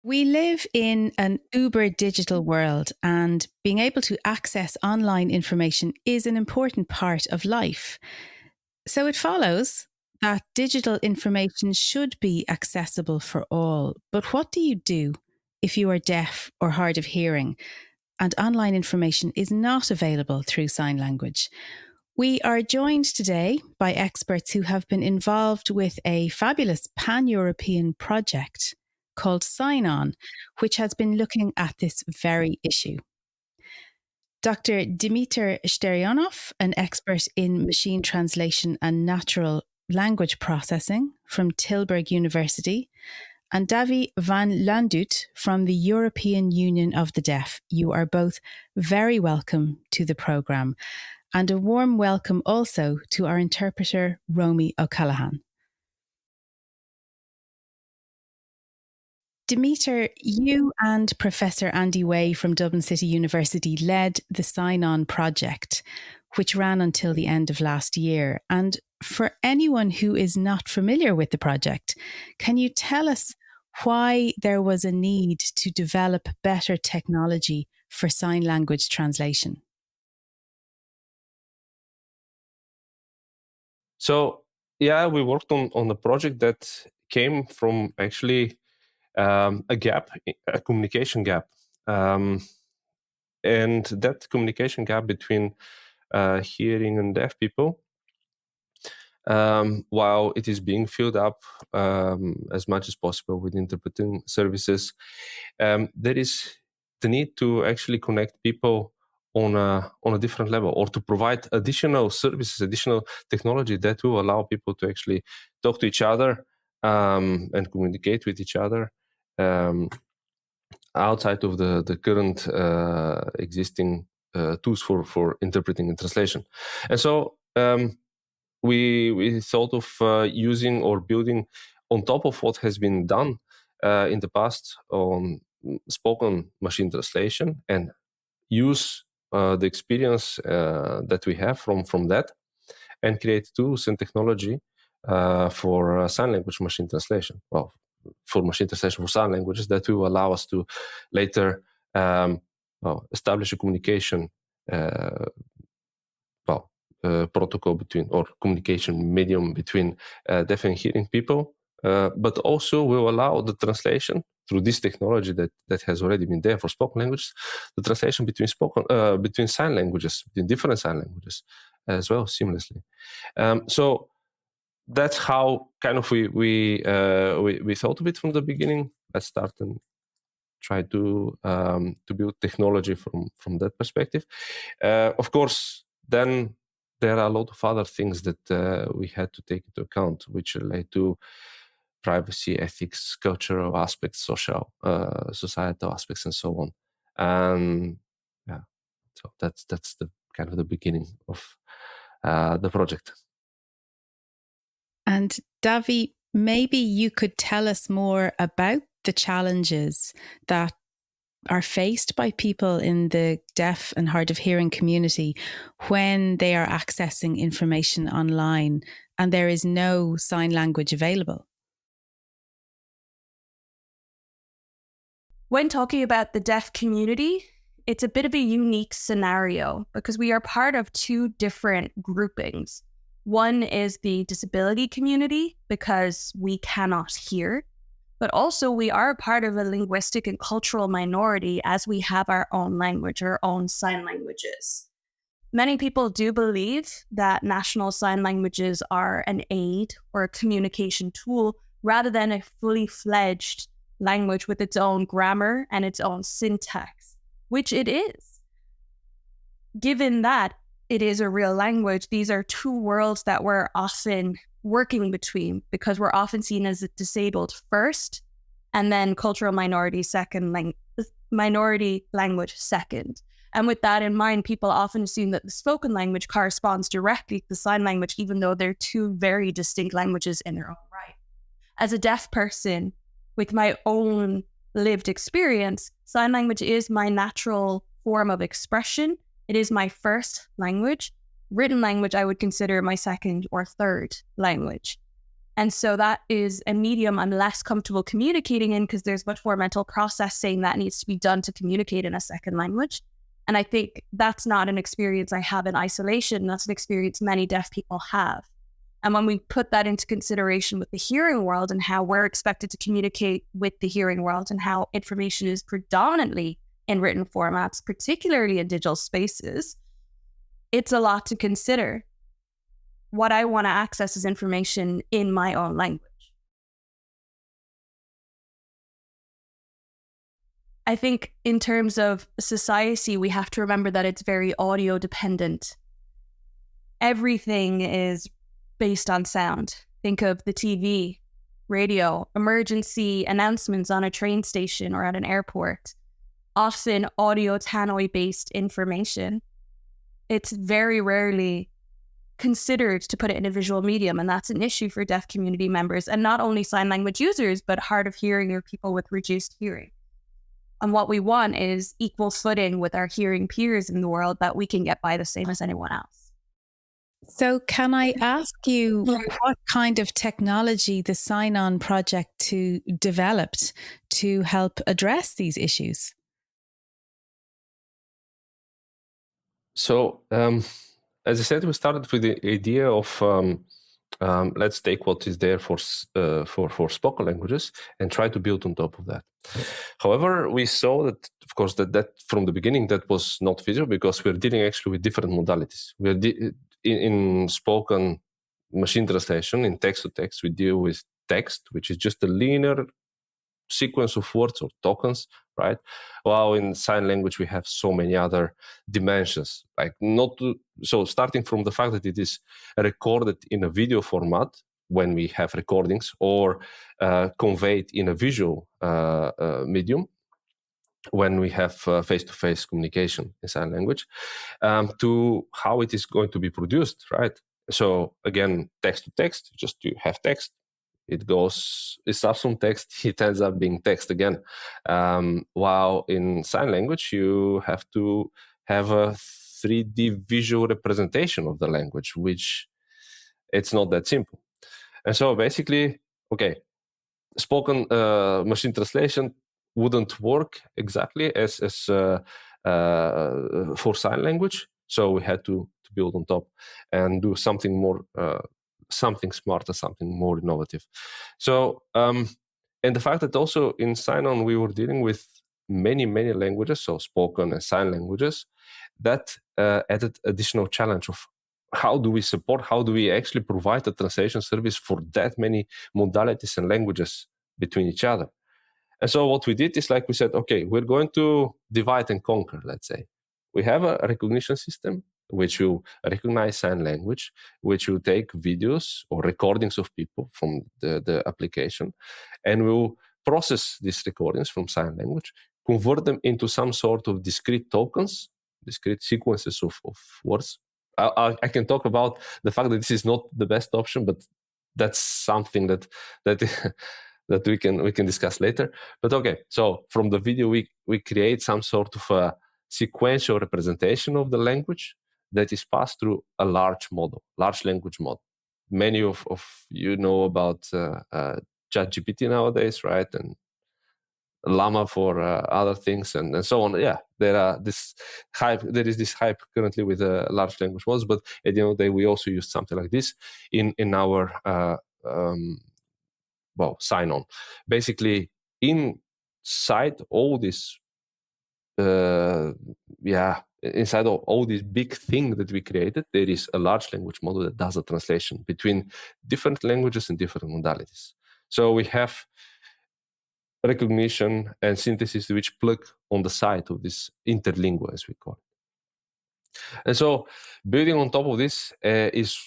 We live in an uber digital world, and being able to access online information is an important part of life. So it follows that digital information should be accessible for all. But what do you do if you are deaf or hard of hearing and online information is not available through sign language? We are joined today by experts who have been involved with a fabulous pan-European project called SignON, which has been looking at this very issue. Dr. Dimitar Shterionov, an expert in machine translation and natural language processing from Tilburg University, and Davy Van Landuyt from the European Union of the Deaf. You are both very welcome to the programme. And a warm welcome also to our interpreter, Romy O'Callaghan. Dimitar, you and Professor Andy Way from Dublin City University led the SignON Project, which ran until the end of last year. And for anyone who is not familiar with the project, can you tell us why there was a need to develop better technology for sign language translation? So, we worked on a project that came from actually a communication gap. And that communication gap between hearing and deaf people, while it is being filled up as much as possible with interpreting services, there is the need to actually connect people on a different level, or to provide additional services, additional technology that will allow people to actually talk to each other and communicate with each other outside of the current existing tools for interpreting and translation. And so we thought of using or building on top of what has been done in the past on spoken machine translation, and use the experience that we have from that, and create tools and technology for sign language machine translation. Well, for machine translation for sign languages that will allow us to later establish a communication protocol between, or communication medium between deaf and hearing people, but also will allow the translation through this technology that has already been there for spoken languages, the translation between sign languages, between different sign languages as well, seamlessly. So that's how kind of we thought of it from the beginning. Let's start and try to build technology from that perspective. Of course, then there are a lot of other things that we had to take into account, which relate to privacy, ethics, cultural aspects, societal aspects, and so on. So that's the kind of the beginning of the project. And Davy, maybe you could tell us more about the challenges that are faced by people in the deaf and hard of hearing community when they are accessing information online and there is no sign language available. When talking about the deaf community, it's a bit of a unique scenario because we are part of two different groupings. One is the disability community because we cannot hear, but also we are part of a linguistic and cultural minority as we have our own language, our own sign languages. Many people do believe that national sign languages are an aid or a communication tool rather than a fully fledged language with its own grammar and its own syntax, which it is. Given that it is a real language, these are two worlds that we're often working between because we're often seen as disabled first and then cultural minority second, minority language second. And with that in mind, people often assume that the spoken language corresponds directly to the sign language, even though they're two very distinct languages in their own right. As a deaf person, with my own lived experience, sign language is my natural form of expression. It is my first language. Written language, I would consider my second or third language. And so that is a medium I'm less comfortable communicating in because there's much more mental processing that needs to be done to communicate in a second language. And I think that's not an experience I have in isolation. That's an experience many deaf people have. And when we put that into consideration with the hearing world and how we're expected to communicate with the hearing world and how information is predominantly in written formats, particularly in digital spaces, it's a lot to consider. What I want to access is information in my own language. I think in terms of society, we have to remember that it's very audio dependent. Everything is based on sound. Think of the TV, radio, emergency announcements on a train station or at an airport. Often audio tannoy-based information. It's very rarely considered to put it in a visual medium, and that's an issue for deaf community members, and not only sign language users, but hard of hearing or people with reduced hearing. And what we want is equal footing with our hearing peers in the world, that we can get by the same as anyone else. So can I ask you what kind of technology the SignON Project developed to help address these issues? So, as I said, we started with the idea of let's take what is there for spoken languages and try to build on top of that. However, we saw that, of course, that from the beginning that was not feasible because we're dealing actually with different modalities. We're in spoken machine translation, in text to text, we deal with text, which is just a linear sequence of words or tokens, right? While in sign language we have so many other dimensions, so starting from the fact that it is recorded in a video format when we have recordings, or conveyed in a visual medium when we have face-to-face communication in sign language, to how it is going to be produced, right? So again, text to text, just you have text. It starts from text, it ends up being text again. While in sign language, you have to have a 3D visual representation of the language, which it's not that simple. And so basically, spoken machine translation wouldn't work exactly as for sign language. So we had to build on top and do something more something smarter, something more innovative. So, and the fact that also in SignON we were dealing with many languages, so spoken and sign languages, that added additional challenge of how do we actually provide a translation service for that many modalities and languages between each other. And so what we did is, like we said, okay, we're going to divide and conquer, let's say. We have a recognition system which will recognize sign language, which will take videos or recordings of people from the application, and will process these recordings from sign language, convert them into some sort of discrete tokens, discrete sequences of words. I can talk about the fact that this is not the best option, but that's something that we can discuss later. But okay, so from the video we create some sort of a sequential representation of the language that is passed through a large language model. Many of you know about ChatGPT nowadays, right? And Llama for other things and so on. Yeah, there is this hype currently with large language models, but at the end of the day, we also use something like this in our SignON. Basically, inside all this inside of all this big thing that we created, there is a large language model that does a translation between different languages and different modalities. So we have recognition and synthesis which plug on the side of this interlingua, as we call it. And so building on top of this is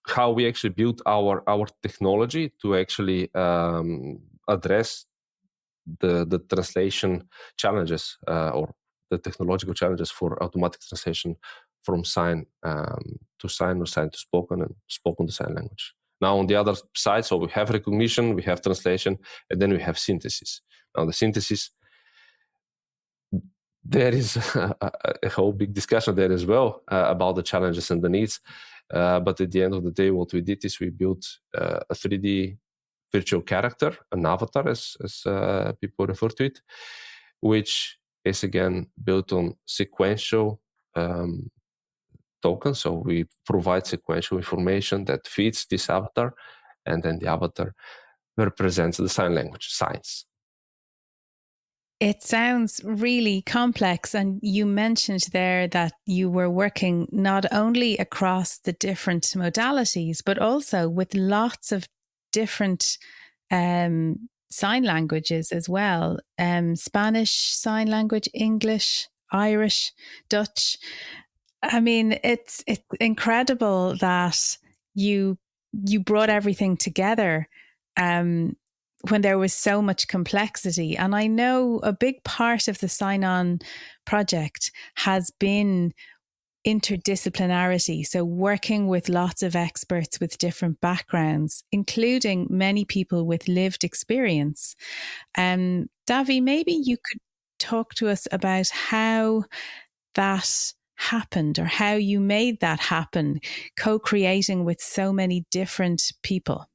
how we actually built our technology to actually address the translation challenges or the technological challenges for automatic translation from sign to sign or sign to spoken and spoken to sign language. Now on the other side, so we have recognition, we have translation, and then we have synthesis. Now the synthesis, there is a whole big discussion there as well about the challenges and the needs. But at the end of the day, what we did is we built a 3D virtual character, an avatar, as people refer to it, which is again built on sequential tokens. So we provide sequential information that feeds this avatar, and then the avatar represents the sign language, signs. It sounds really complex. And you mentioned there that you were working not only across the different modalities, but also with lots of different sign languages as well. Spanish sign language, English, Irish, Dutch. I mean, it's incredible that you brought everything together when there was so much complexity. And I know a big part of the SignON project has been interdisciplinarity. So working with lots of experts with different backgrounds, including many people with lived experience. Davy, maybe you could talk to us about how that happened or how you made that happen, co-creating with so many different people.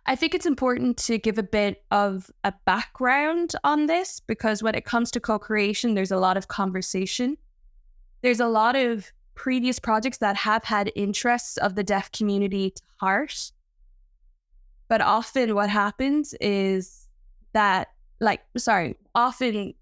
I think it's important to give a bit of a background on this, because when it comes to co-creation, there's a lot of conversation. There's a lot of previous projects that have had interests of the deaf community to heart. But often what happens is that, often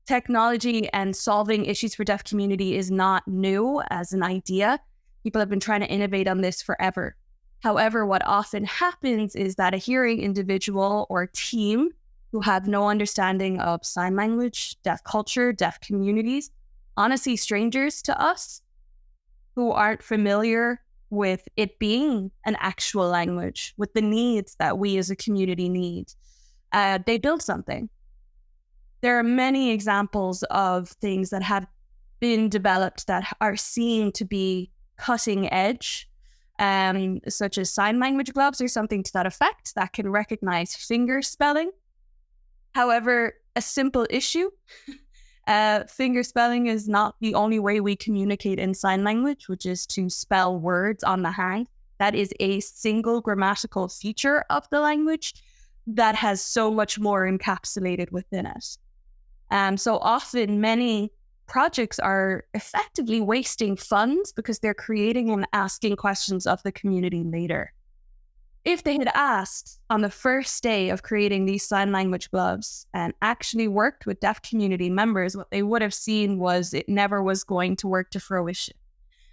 technology and solving issues for deaf community is not new as an idea. People have been trying to innovate on this forever. However, what often happens is that a hearing individual or team who have no understanding of sign language, deaf culture, deaf communities, honestly, strangers to us who aren't familiar with it being an actual language, with the needs that we as a community need, they build something. There are many examples of things that have been developed that are seen to be cutting edge, such as sign language gloves or something to that effect that can recognize finger spelling. However, a simple issue, finger spelling is not the only way we communicate in sign language, which is to spell words on the hand. That is a single grammatical feature of the language that has so much more encapsulated within it. So often many projects are effectively wasting funds because they're creating and asking questions of the community later. If they had asked on the first day of creating these sign language gloves and actually worked with deaf community members, what they would have seen was it never was going to work to fruition.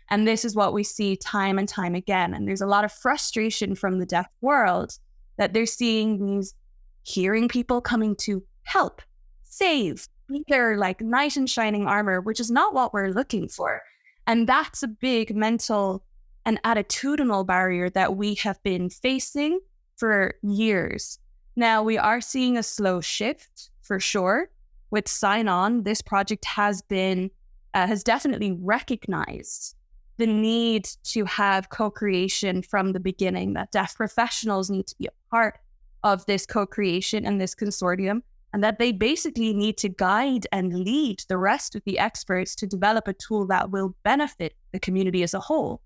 And this is what we see time and time again. And there's a lot of frustration from the deaf world that they're seeing these hearing people coming to help, save, be their like knight in shining armor, which is not what we're looking for. And that's a big mental and attitudinal barrier that we have been facing for years. Now, we are seeing a slow shift for sure. With SignON, this project has definitely recognized the need to have co-creation from the beginning, that deaf professionals need to be a part of this co-creation and this consortium, and that they basically need to guide and lead the rest of the experts to develop a tool that will benefit the community as a whole.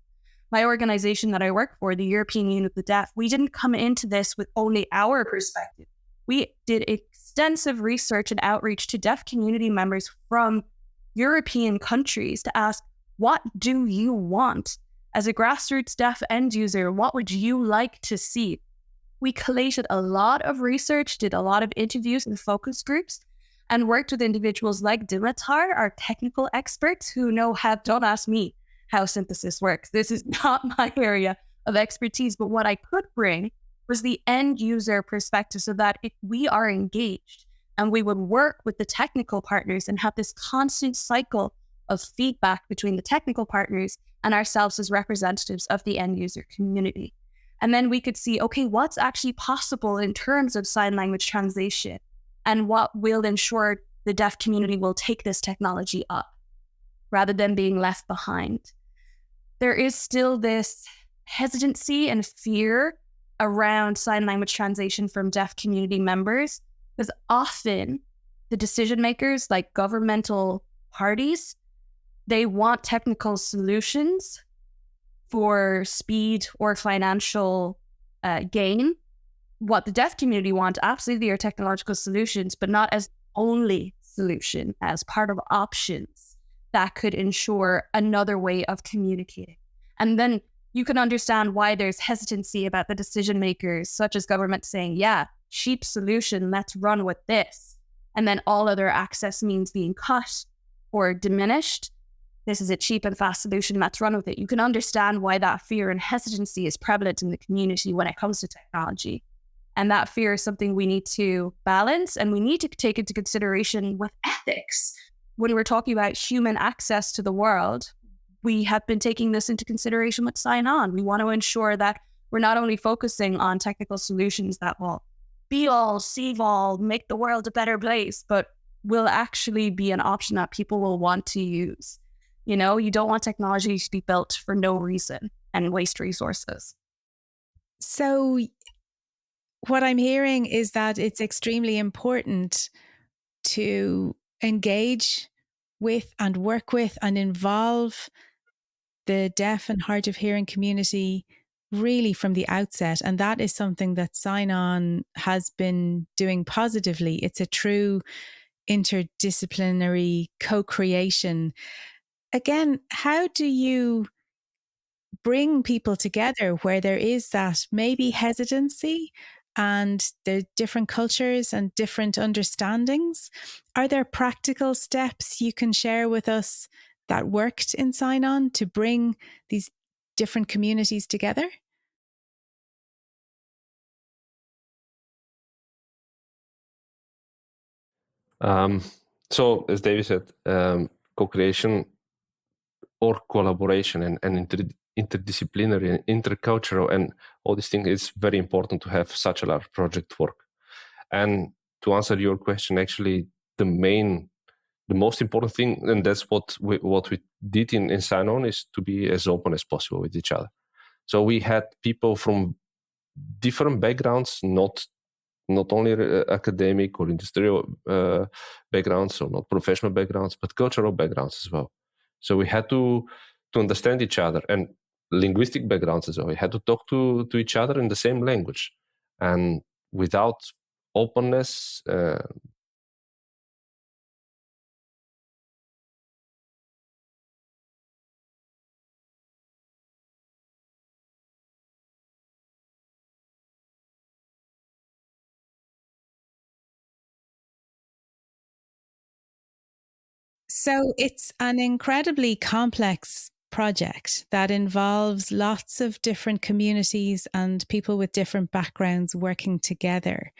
My organization that I work for, the European Union of the Deaf, we didn't come into this with only our perspective. We did extensive research and outreach to deaf community members from European countries to ask, what do you want? As a grassroots deaf end user, what would you like to see? We collated a lot of research, did a lot of interviews and focus groups, and worked with individuals like Dimitar, our technical experts who don't ask me how synthesis works. This is not my area of expertise, but what I could bring was the end user perspective so that we are engaged and we would work with the technical partners and have this constant cycle of feedback between the technical partners and ourselves as representatives of the end user community. And then we could see, okay, what's actually possible in terms of sign language translation and what will ensure the deaf community will take this technology up rather than being left behind. There is still this hesitancy and fear around sign language translation from deaf community members, because often the decision makers, like governmental parties, they want technical solutions for speed or financial gain. What the deaf community want absolutely are technological solutions, but not as only solution, as part of options that could ensure another way of communicating. And then you can understand why there's hesitancy about the decision makers, such as government saying, yeah, cheap solution, let's run with this. And then all other access means being cut or diminished. This is a cheap and fast solution, let's run with it. You can understand why that fear and hesitancy is prevalent in the community when it comes to technology. And that fear is something we need to balance, and we need to take into consideration with ethics. When we're talking about human access to the world, we have been taking this into consideration with SignON. We want to ensure that we're not only focusing on technical solutions that will be all, see all, make the world a better place, but will actually be an option that people will want to use. You know, you don't want technology to be built for no reason and waste resources. So what I'm hearing is that it's extremely important to engage with and work with and involve the deaf and hard of hearing community really from the outset. And that is something that SignON has been doing positively. It's a true interdisciplinary co-creation. Again, how do you bring people together where there is that maybe hesitancy and there are different cultures and different understandings? Are there practical steps you can share with us that worked in SignON to bring these different communities together? So, as Davy said, co-creation or collaboration and interdisciplinary and intercultural and all these things, it's very important to have such a large project work. And to answer your question, actually, the most important thing, and that's what we did in SignON, is to be as open as possible with each other. So we had people from different backgrounds, not only academic or industrial backgrounds, or not professional backgrounds, but cultural backgrounds as well. So we had to understand each other, and linguistic backgrounds as well. We had to talk to each other in the same language, and without openness. So it's an incredibly complex project that involves lots of different communities and people with different backgrounds working together.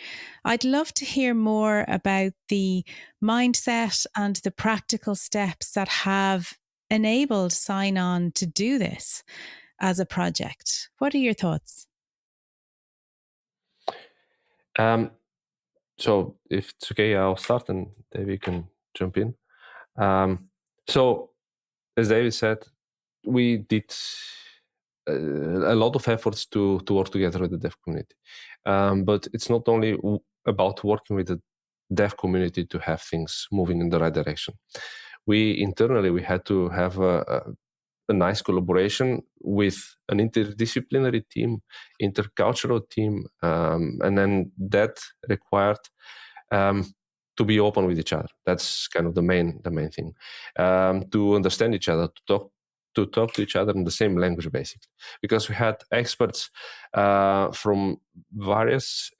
I'd love to hear more about the mindset and the practical steps that have enabled SignON to do this as a project. What are your thoughts? So if it's okay, I'll start and Davy can jump in. So as David said, we did a lot of efforts to work together with the deaf community. But it's not only about working with the deaf community to have things moving in the right direction. We had to have a nice collaboration with an interdisciplinary team, intercultural team, and then that required to be open with each other. That's kind of the main thing. To understand each other, to talk to each other in the same language, basically, because we had experts from various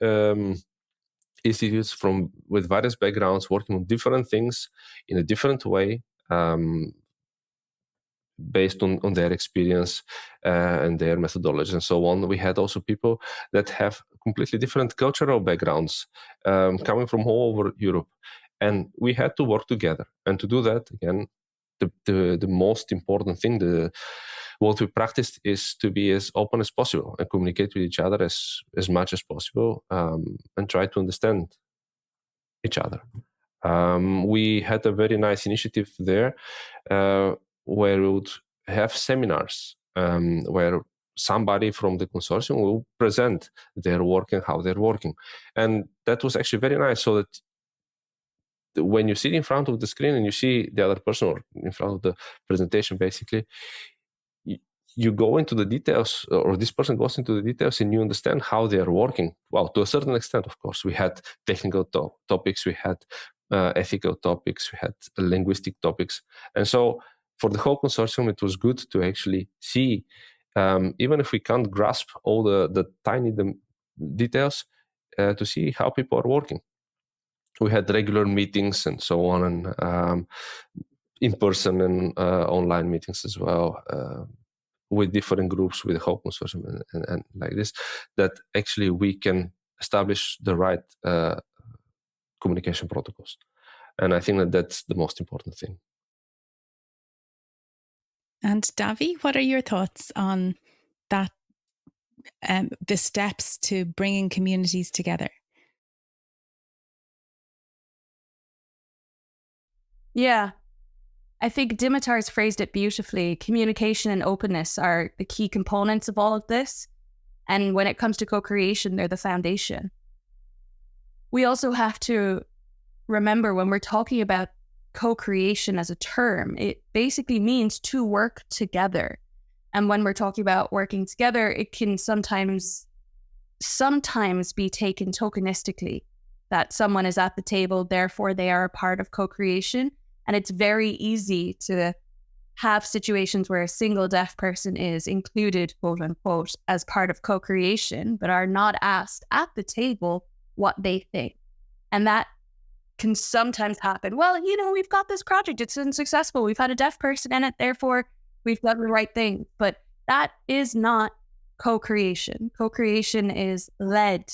institutes with various backgrounds working on different things in a different way. Based on their experience and their methodology and so on. We had also people that have completely different cultural backgrounds coming from all over Europe. And we had to work together. And to do that, again, the most important thing, what we practiced, is to be as open as possible and communicate with each other as much as possible, and try to understand each other. We had a very nice initiative there where we would have seminars where somebody from the consortium will present their work and how they're working. And that was actually very nice, so that when you sit in front of the screen and you see the other person, or in front of the presentation, basically, you go into the details, or this person goes into the details, and you understand how they are working. Well, to a certain extent, of course. We had technical topics, we had ethical topics, we had linguistic topics. And so for the whole consortium, it was good to actually see, even if we can't grasp all the tiny details, to see how people are working. We had regular meetings and so on, and in-person and online meetings as well, with different groups, with the whole consortium, and like this, that actually we can establish the right communication protocols. And I think that that's the most important thing. And Davy, what are your thoughts on that, the steps to bringing communities together? Yeah, I think Dimitar's phrased it beautifully. Communication and openness are the key components of all of this. And when it comes to co-creation, they're the foundation. We also have to remember, when we're talking about co-creation as a term, it basically means to work together. And when we're talking about working together, it can sometimes be taken tokenistically, that someone is at the table, therefore they are a part of co-creation. And it's very easy to have situations where a single deaf person is included, quote unquote, as part of co-creation, but are not asked at the table what they think. And that can sometimes happen. Well, we've got this project, it's been successful, we've had a deaf person in it, therefore we've done the right thing. But that is not co-creation. Co-creation is led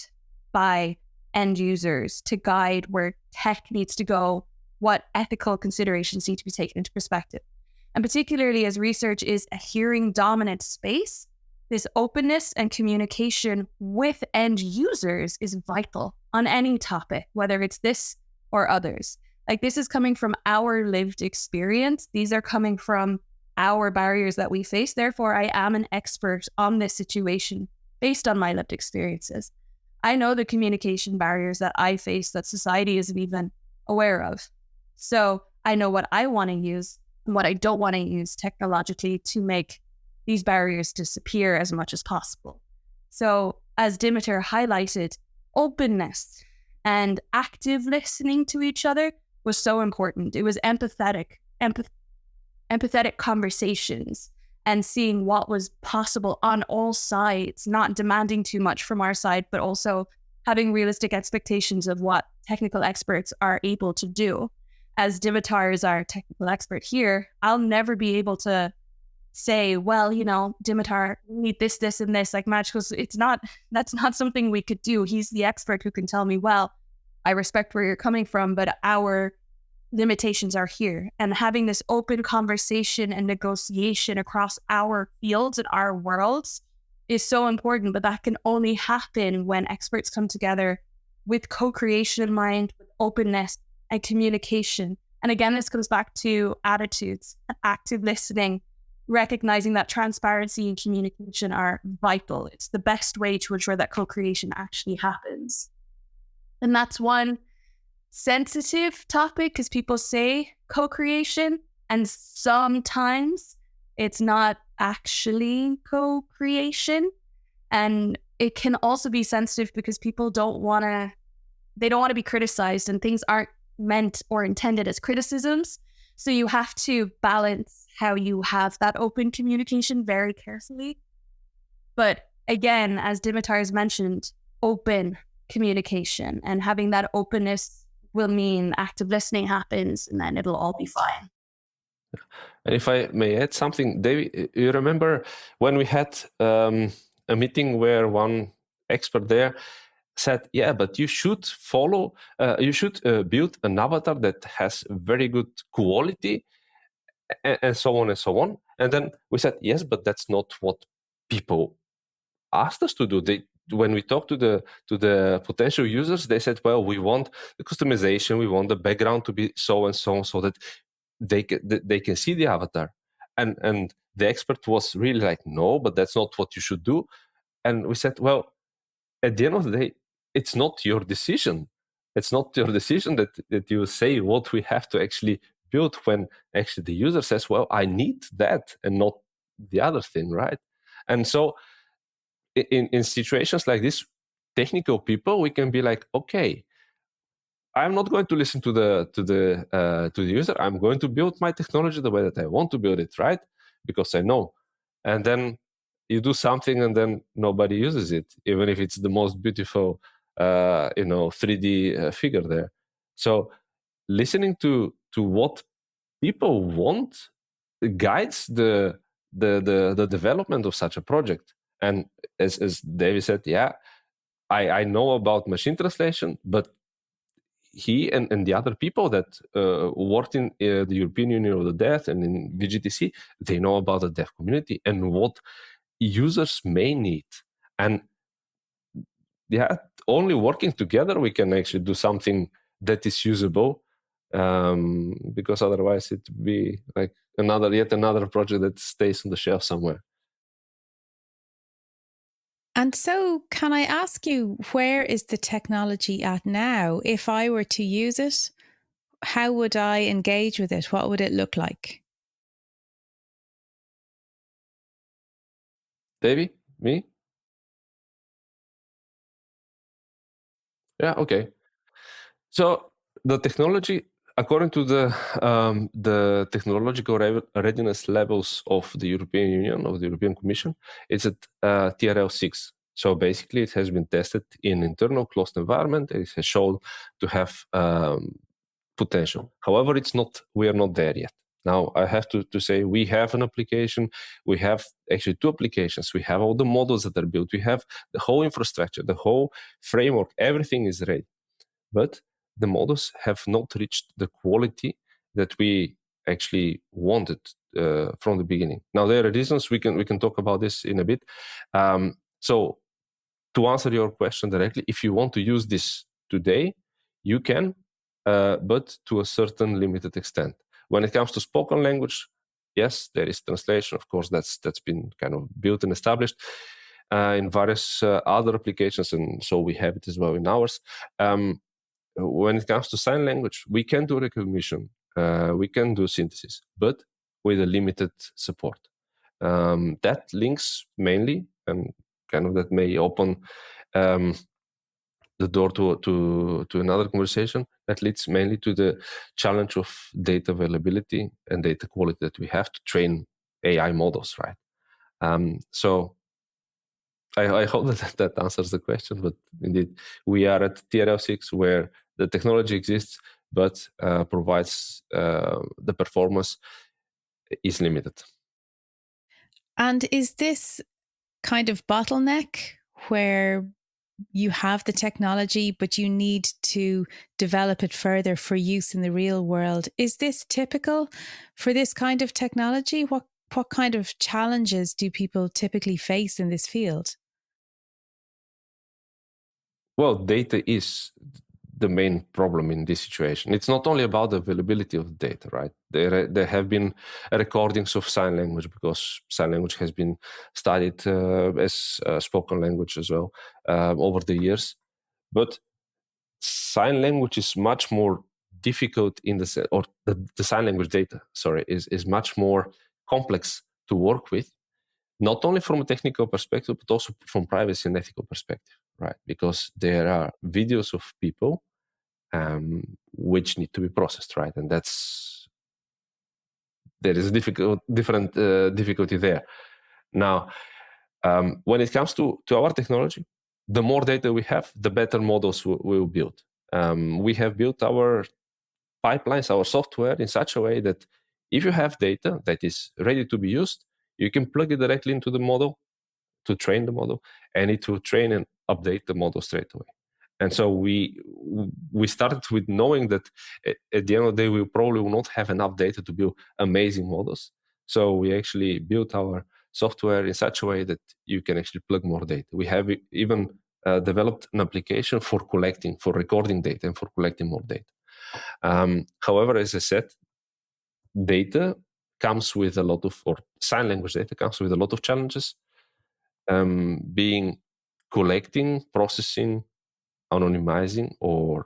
by end users to guide where tech needs to go, what ethical considerations need to be taken into perspective. And particularly as research is a hearing-dominant space, this openness and communication with end users is vital on any topic, whether it's this or others. Like, this is coming from our lived experience. These are coming from our barriers that we face. Therefore, I am an expert on this situation based on my lived experiences. I know the communication barriers that I face that society isn't even aware of. So I know what I want to use and what I don't want to use technologically to make these barriers disappear as much as possible. So as Dimitar highlighted, openness and active listening to each other was so important. It was empathetic conversations and seeing what was possible on all sides, not demanding too much from our side, but also having realistic expectations of what technical experts are able to do. As Dimitar is our technical expert here, I'll never be able to say, well, Dimitar, we need this, and this, like match, because that's not something we could do. He's the expert who can tell me, well, I respect where you're coming from, but our limitations are here. And having this open conversation and negotiation across our fields and our worlds is so important, but that can only happen when experts come together with co-creation in mind, with openness and communication. And again, this comes back to attitudes and active listening, recognizing that transparency and communication are vital. It's the best way to ensure that co-creation actually happens. And that's one sensitive topic, because people say co-creation, and sometimes it's not actually co-creation. And it can also be sensitive because people don't want to be criticized, and things aren't meant or intended as criticisms. So you have to balance how you have that open communication very carefully. But again, as Dimitar has mentioned, open communication and having that openness will mean active listening happens, and then it'll all be fine. And if I may add something, Davy, you remember when we had a meeting where one expert there said, yeah, but you should build an avatar that has very good quality, and so on and so on. And then we said, yes, but that's not what people asked us to do. When we talked to the potential users, they said, well, we want the customization, we want the background to be so and so, so that they can see the avatar. And the expert was really like, no, but that's not what you should do. And we said, well, at the end of the day, it's not your decision. it's not your decision that you say what we have to actually build when actually the user says, well, I need that and not the other thing, right? And so in situations like this, technical people, we can be like, okay, I'm not going to listen to the user. I'm going to build my technology the way that I want to build it, right? Because I know. And then you do something, and then nobody uses it, even if it's the most beautiful, 3D figure there. So listening to what people want guides the development of such a project. And as Davy said, yeah, I know about machine translation, but he and the other people that worked in the European Union of the Deaf and in VGTC, they know about the deaf community and what users may need. And yeah, only working together we can actually do something that is usable, because otherwise it would be like yet another project that stays on the shelf somewhere. And so, can I ask you, where is the technology at now? If I were to use it, how would I engage with it? What would it look like? Davy? Me? Yeah, okay. So the technology, according to the technological readiness levels of the European Union, of the European Commission, it's at TRL 6. So basically, it has been tested in internal closed environment. It has shown to have potential. However, we are not there yet. Now, I have to say we have an application. We have actually two applications. We have all the models that are built. We have the whole infrastructure, the whole framework. Everything is ready. But the models have not reached the quality that we actually wanted from the beginning. Now, there are reasons. We can talk about this in a bit. So to answer your question directly, if you want to use this today, you can, but to a certain limited extent. When it comes to spoken language, yes, there is translation. Of course, that's been kind of built and established in various other applications, and so we have it as well in ours. When it comes to sign language, we can do recognition, we can do synthesis, but with a limited support. That links mainly, and kind of that may open the door to another conversation, that leads mainly to the challenge of data availability and data quality that we have to train AI models, right? So I hope that answers the question, but indeed, we are at TRL 6 where the technology exists, but provides the performance is limited. And is this kind of bottleneck where you have the technology, but you need to develop it further for use in the real world? Is this typical for this kind of technology? What kind of challenges do people typically face in this field? Well, data is the main problem in this situation. It's not only about the availability of the data, right? There have been recordings of sign language, because sign language has been studied as spoken language as well over the years. But sign language is much more difficult or the sign language data, is much more complex to work with, not only from a technical perspective, but also from privacy and ethical perspective, right? Because there are videos of people which need to be processed, right? And there is a different difficulty there. Now, when it comes to our technology, the more data we have, the better models we will build. We have built our pipelines, our software in such a way that if you have data that is ready to be used, you can plug it directly into the model to train the model, and it will train and update the model straight away. And so we started with knowing that at the end of the day, we probably will not have enough data to build amazing models. So we actually built our software in such a way that you can actually plug more data. We have even developed an application for recording data and for collecting more data. However, as I said, data comes with a lot of, or sign language data comes with a lot of challenges. Being collecting, processing, anonymizing, or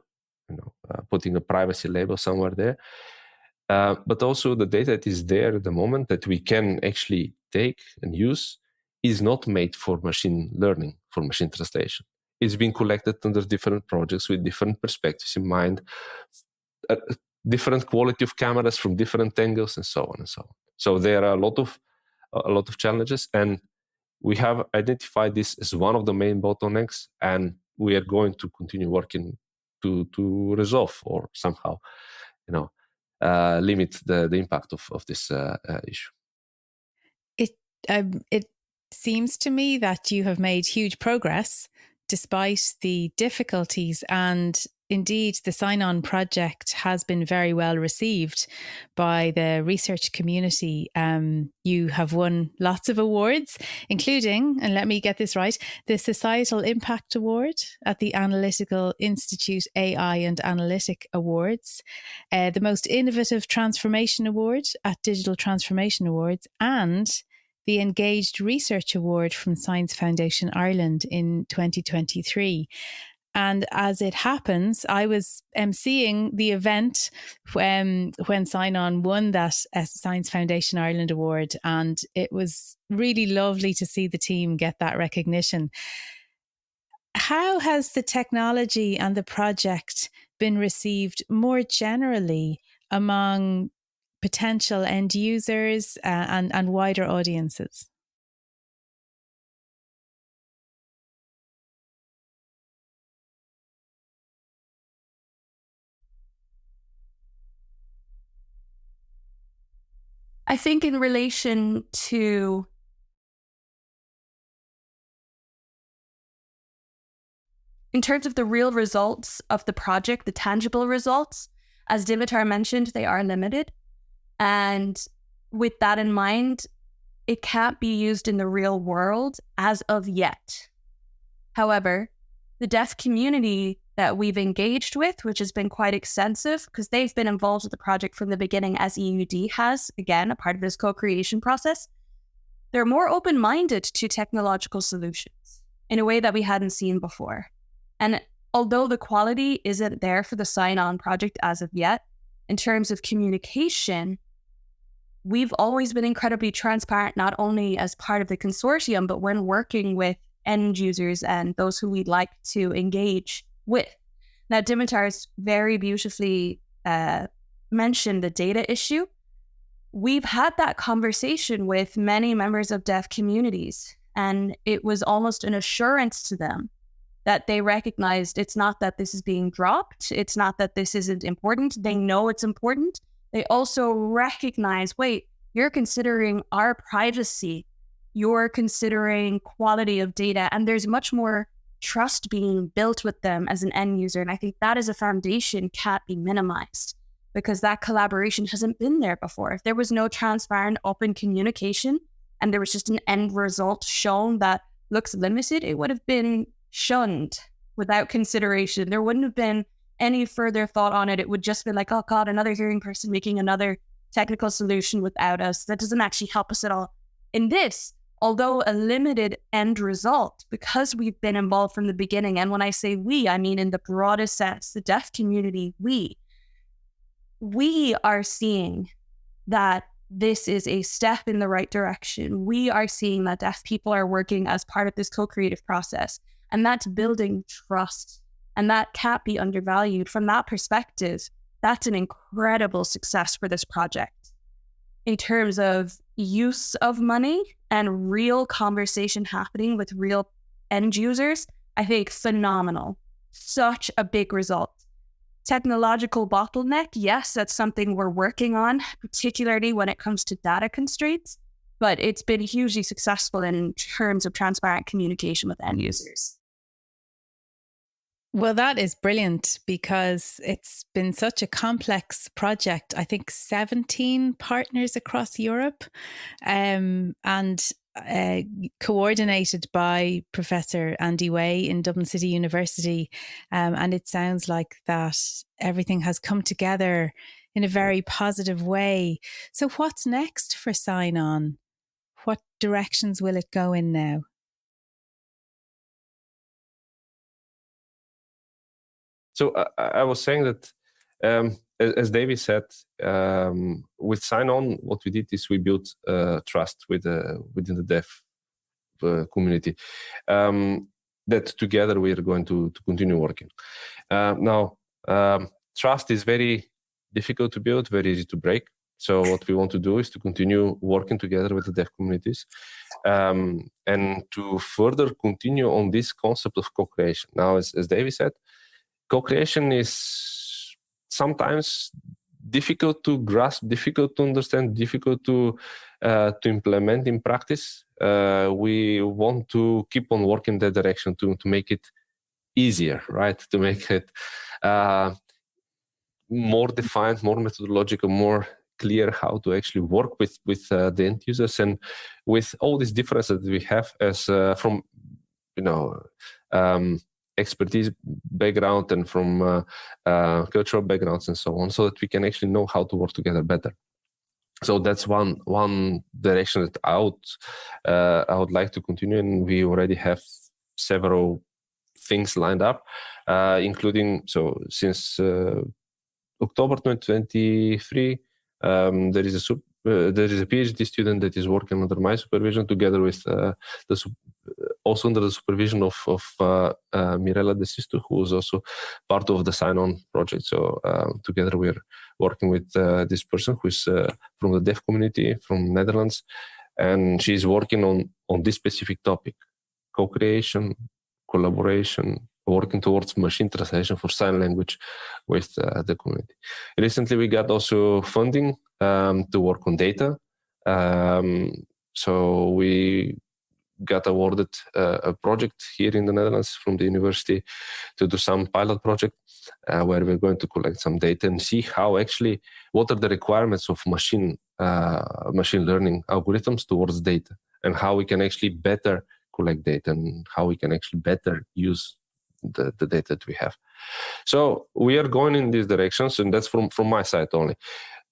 putting a privacy label somewhere there. But also the data that is there at the moment that we can actually take and use is not made for machine learning, for machine translation. It's been collected under different projects with different perspectives in mind, different quality of cameras from different angles, and so on and so on. So there are a lot of challenges, and we have identified this as one of the main bottlenecks, and we are going to continue working to resolve or somehow, limit the impact of this issue. It seems to me that you have made huge progress despite the difficulties, and indeed the SignON project has been very well received by the research community. You have won lots of awards, including, and let me get this right, the Societal Impact Award at the Analytical Institute AI and Analytic Awards, the Most Innovative Transformation Award at Digital Transformation Awards, and the Engaged Research Award from Science Foundation Ireland in 2023. And as it happens, I was emceeing the event when SignON won that Science Foundation Ireland Award, and it was really lovely to see the team get that recognition. How has the technology and the project been received more generally among potential end users and wider audiences? I think in relation to in terms of the real results of the project, the tangible results, as Dimitar mentioned, they are limited. And with that in mind, it can't be used in the real world as of yet. However, the deaf community that we've engaged with, which has been quite extensive, because they've been involved with the project from the beginning, as EUD has, again, a part of this co-creation process, they're more open-minded to technological solutions in a way that we hadn't seen before. And although the quality isn't there for the SignON project as of yet, in terms of communication, we've always been incredibly transparent, not only as part of the consortium, but when working with end users and those who we'd like to engage with. Now, Dimitar's very beautifully mentioned the data issue. We've had that conversation with many members of deaf communities, and it was almost an assurance to them that they recognized it's not that this is being dropped, it's not that this isn't important. They know it's important. They also recognize, wait, you're considering our privacy, you're considering quality of data, and there's much more trust being built with them as an end user. And I think that is a foundation can't be minimized, because that collaboration hasn't been there before. If there was no transparent, open communication, and there was just an end result shown that looks limited, it would have been shunned without consideration. There wouldn't have been any further thought on it. It would just be like, oh God, another hearing person making another technical solution without us. That doesn't actually help us at all. In this, although a limited end result, because we've been involved from the beginning, and when I say we, I mean in the broadest sense, the deaf community, we are seeing that this is a step in the right direction. We are seeing that deaf people are working as part of this co-creative process, and that's building trust, and that can't be undervalued. From that perspective, that's an incredible success for this project. In terms of use of money and real conversation happening with real end users, I think phenomenal. Such a big result. Technological bottleneck, yes, that's something we're working on, particularly when it comes to data constraints, but it's been hugely successful in terms of transparent communication with end users. Well, that is brilliant, because it's been such a complex project. I think 17 partners across Europe, and coordinated by Professor Andy Way in Dublin City University. And it sounds like that everything has come together in a very positive way. So what's next for SignON? What directions will it go in now? So I was saying that, as Davy said, with SignON, what we did is we built trust within the dev community. That together we are going to continue working. Now, trust is very difficult to build, very easy to break. So what we want to do is to continue working together with the dev communities, and to further continue on this concept of co-creation. Now, as Davy said, co-creation is sometimes difficult to grasp, difficult to understand, difficult to implement in practice. We want to keep on working that direction to make it easier, right? To make it more defined, more methodological, more clear how to actually work with the end users, and with all these differences that we have as from expertise background and from cultural backgrounds and so on, so that we can actually know how to work together better. So that's one direction that I would like to continue, and we already have several things lined up, including, so since October 2023, there is a PhD student that is working under my supervision, together with also under the supervision of Mirella De Sisto, who is also part of the SignON project. So together we're working with this person who is from the dev community from Netherlands, and she's working on this specific topic: co-creation, collaboration, working towards machine translation for sign language with the community. Recently, we got also funding to work on data. So we got awarded a project here in the Netherlands from the university to do some pilot project where we're going to collect some data and see how actually, what are the requirements of machine learning algorithms towards data, and how we can actually better collect data, and how we can actually better use the data that we have. So we are going in these directions, and that's from my side only.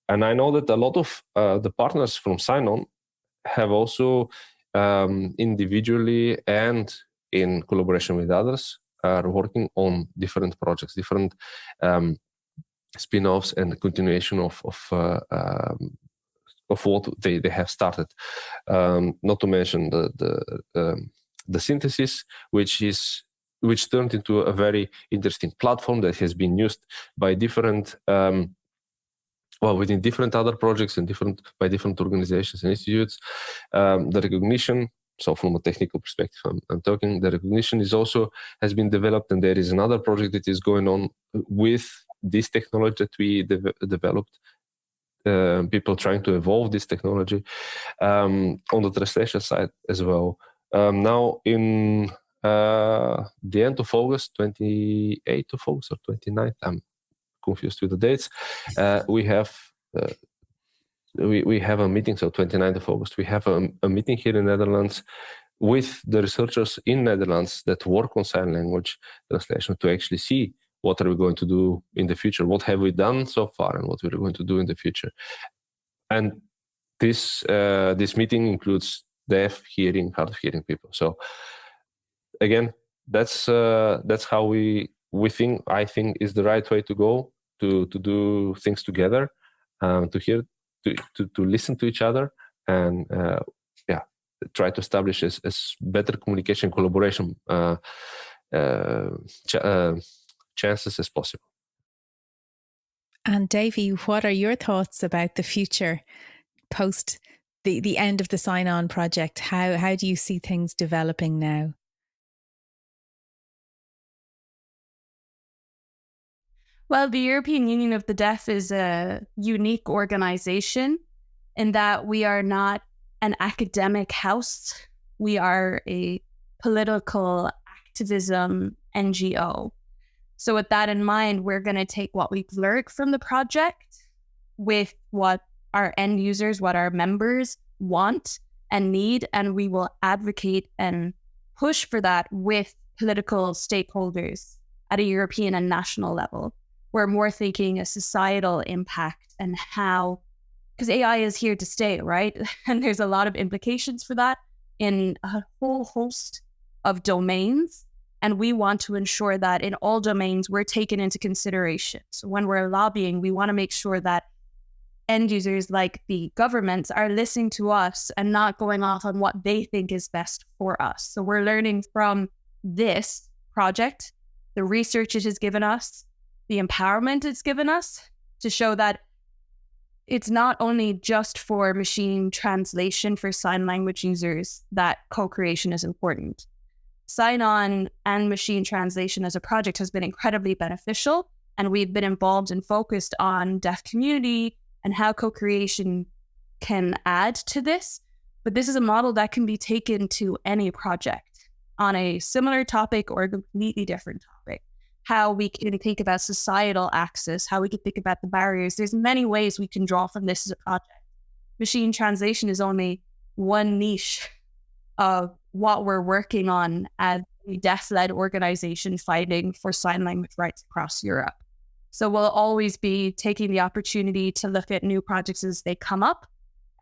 And I know that a lot of the partners from SignON have also individually and in collaboration with others are working on different projects, different spin-offs and continuation of what they have started. Not to mention the synthesis, which turned into a very interesting platform that has been used by different within different other projects and by different organizations and institutes. The recognition, so from a technical perspective, I'm talking, the recognition has been developed, and there is another project that is going on with this technology that we developed. People trying to evolve this technology on the translation side as well. Now in the end of August, 28th of August or 29th, I'm confused with the dates. We have a meeting, so 29th of August, we have a meeting here in Netherlands with the researchers in Netherlands that work on sign language translation, to actually see what are we going to do in the future, what have we done so far, and what we're going to do in the future. And this meeting includes deaf, hearing, hard of hearing people. So again, that's how I think is the right way to go, to do things together, to hear, to listen to each other, and try to establish as better communication, collaboration chances as possible. And Davy, what are your thoughts about the future post the end of the SignON project? How do you see things developing now? Well, the European Union of the Deaf is a unique organization in that we are not an academic house. We are a political activism NGO. So with that in mind, we're going to take what we've learned from the project with what our end users, what our members want and need, and we will advocate and push for that with political stakeholders at a European and national level. We're more thinking a societal impact and how, because AI is here to stay, right? And there's a lot of implications for that in a whole host of domains. And we want to ensure that in all domains, we're taken into consideration. So when we're lobbying, we want to make sure that end users like the governments are listening to us and not going off on what they think is best for us. So we're learning from this project, the research it has given us, the empowerment it's given us to show that it's not only just for machine translation for sign language users that co-creation is important. SignON and machine translation as a project has been incredibly beneficial, and we've been involved and focused on deaf community and how co-creation can add to this. But this is a model that can be taken to any project on a similar topic or a completely different topic. How we can think about societal access, how we can think about the barriers. There's many ways we can draw from this as a project. Machine translation is only one niche of what we're working on as a deaf-led organization fighting for sign language rights across Europe. So we'll always be taking the opportunity to look at new projects as they come up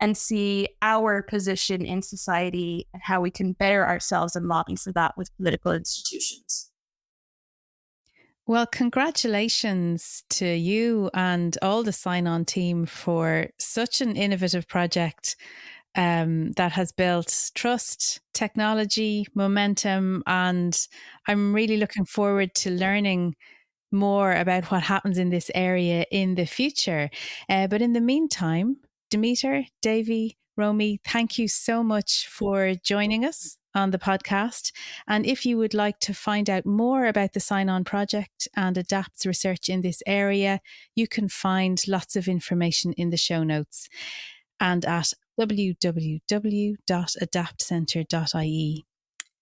and see our position in society and how we can better ourselves and lobby for that with political institutions. Well, congratulations to you and all the SignON team for such an innovative project that has built trust, technology, momentum, and I'm really looking forward to learning more about what happens in this area in the future. But in the meantime, Dimitar, Davy, Romy, thank you so much for joining us on the podcast. And if you would like to find out more about the SignON Project and ADAPT's research in this area, you can find lots of information in the show notes and at www.adaptcentre.ie.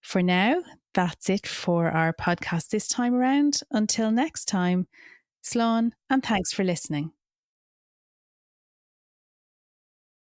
For now, that's it for our podcast this time around. Until next time, slán and thanks for listening.